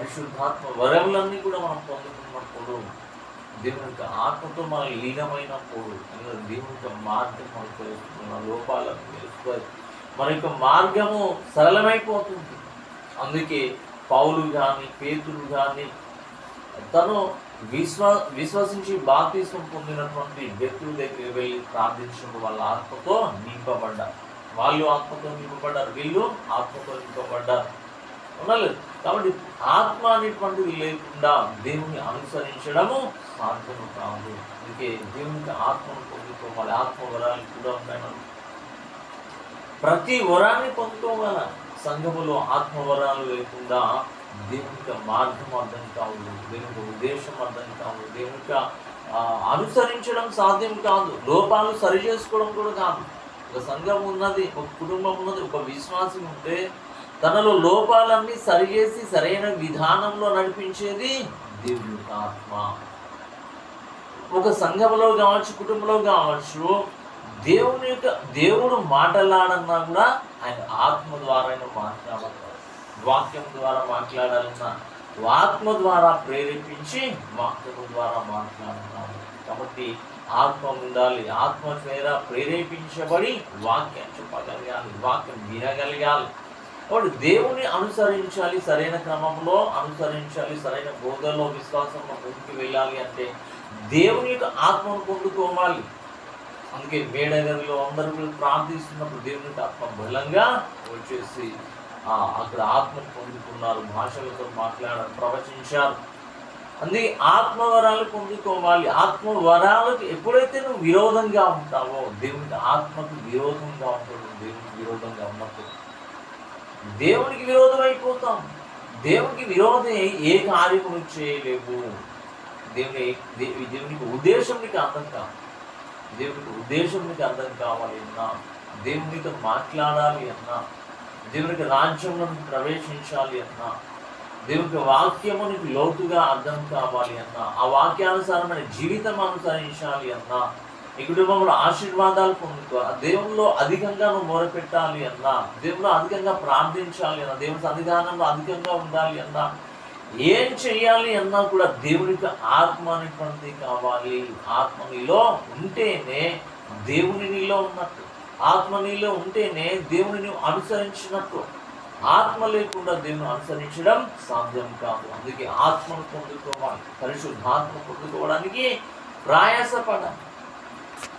పరిశుద్ధాత్మ వరములన్నీ కూడా మనం పొందుకున్నప్పుడు, దేవుని యొక్క ఆత్మతో మనం లీనమైనప్పుడు, దేవుని యొక్క మార్గం మనకు తెలుస్తుంది, మన లోపాలను తెలుస్తుంది, మన యొక్క మార్గము సరళమైపోతుంది. అందుకే పౌలు కానీ పేతురు కానీ తను విశ్వసించి బాప్తిస్మం పొందినటువంటి వ్యక్తుల దగ్గరికి వెళ్ళి ప్రార్థించినప్పుడు వాళ్ళ ఆత్మతో నింపబడ్డారు. వాళ్ళు ఆత్మతో నింపబడ్డారు, వీళ్ళు ఆత్మతో నింపబడ్డారు. ఉండలేదు. కాబట్టి ఆత్మ అనేటువంటిది లేకుండా దేవుని అనుసరించడము సాధ్యము కాదు. అందుకే దేవునికి ఆత్మను పొందుకోవాలి. ఆత్మ వరాలు కూడా ఉన్నాయి. మనం ప్రతి వరాన్ని పొందుకోగల. సంఘములో ఆత్మవరాలు లేకుండా దేవునికి మార్గం అర్థం కాదు, దేవునికి ఉద్దేశం అర్థం కాదు, దేవునికి అనుసరించడం సాధ్యం కాదు, లోపాలు సరి చేసుకోవడం కూడా కాదు. ఒక సంఘం ఉన్నది, ఒక కుటుంబం ఉన్నది, ఒక విశ్వాసం ఉంటే తనలో లోపాలన్నీ సరిచేసి సరైన విధానంలో నడిపించేది దేవుని యొక్క ఆత్మ. ఒక సంఘంలో కావచ్చు, కుటుంబంలో కావచ్చు, దేవుడు మాట్లాడాలన్నా కూడా ఆయన ఆత్మ ద్వారా మాట్లాడాలి. వాక్యం ద్వారా మాట్లాడాలన్నా ఆత్మ ద్వారా ప్రేరేపించి వాక్యం ద్వారా మాట్లాడుతున్నాడు. కాబట్టి ఆత్మ ఉండాలి. ఆత్మ ద్వారా ప్రేరేపించబడి వాక్యం చెప్పగలగాలి, వాక్యం వినగలగాలి. కాబట్టి దేవుని అనుసరించాలి, సరైన క్రమంలో అనుసరించాలి, సరైన బోధనలో విశ్వాసంలో ముందుకు వెళ్ళాలి అంటే దేవుని యొక్క ఆత్మను పొందుకోవాలి. అందుకే మేడగదిలో అందరూ ప్రార్థిస్తున్నప్పుడు దేవునికి ఆత్మ బలంగా వచ్చేసి అక్కడ ఆత్మను పొందుకున్నారు, భాషలతో మాట్లాడారు, ప్రవచించారు. అందుకే ఆత్మవరాలు పొందుకోవాలి. ఆత్మవరాలకు ఎప్పుడైతే నువ్వు విరోధంగా ఉంటావో, దేవునికి ఆత్మకు విరోధంగా ఉంటాడు. దేవునికి విరోధంగా ఉన్నప్పుడు దేవునికి విరోధం అయిపోతాం. దేవునికి విరోధం ఏ కార్యము చేయలేవు. దేవునికి ఉద్దేశం నీకు అర్థం కాదు. దేవునికి ఉద్దేశం నీకు అర్థం కావాలి అన్నా, దేవునితో మాట్లాడాలి అన్నా, దేవునికి రాజ్యంలో ప్రవేశించాలి అన్నా, దేవునికి వాక్యము నీకు లోతుగా అర్థం కావాలి అన్నా, ఆ వాక్యానుసారమైన జీవితం అనుసరించాలి అన్నా, ఈ కుటుంబంలో ఆశీర్వాదాలు పొందుకోవాలి, దేవునిలో అధికంగా నువ్వు మొరపెట్టాలి అన్నా, దేవునిలో అధికంగా ప్రార్థించాలి అన్నా, దేవుని సన్నిధానంలో అధికంగా ఉండాలి అన్నా, ఏం చెయ్యాలి అన్నా కూడా దేవునికి ఆత్మ అనేటువంటిది కావాలి. ఆత్మ నీలో ఉంటేనే దేవుని నీలో ఉన్నట్టు, ఆత్మ నీలో ఉంటేనే దేవుని నువ్వు అనుసరించినట్టు. ఆత్మ లేకుండా దేవుని అనుసరించడం సాధ్యం కాదు. అందుకే ఆత్మను పొందుకోవాలి, పరిశుద్ధాత్మ పొందుకోవడానికి ప్రయాసపడాలి.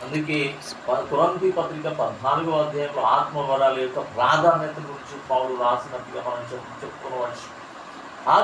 అందుకే కొరింథీ పత్రిక 14వ అధ్యాయంలో ఆత్మవరాల యొక్క ప్రాధాన్యత గురించి పౌలు రాసినట్టుగా మనం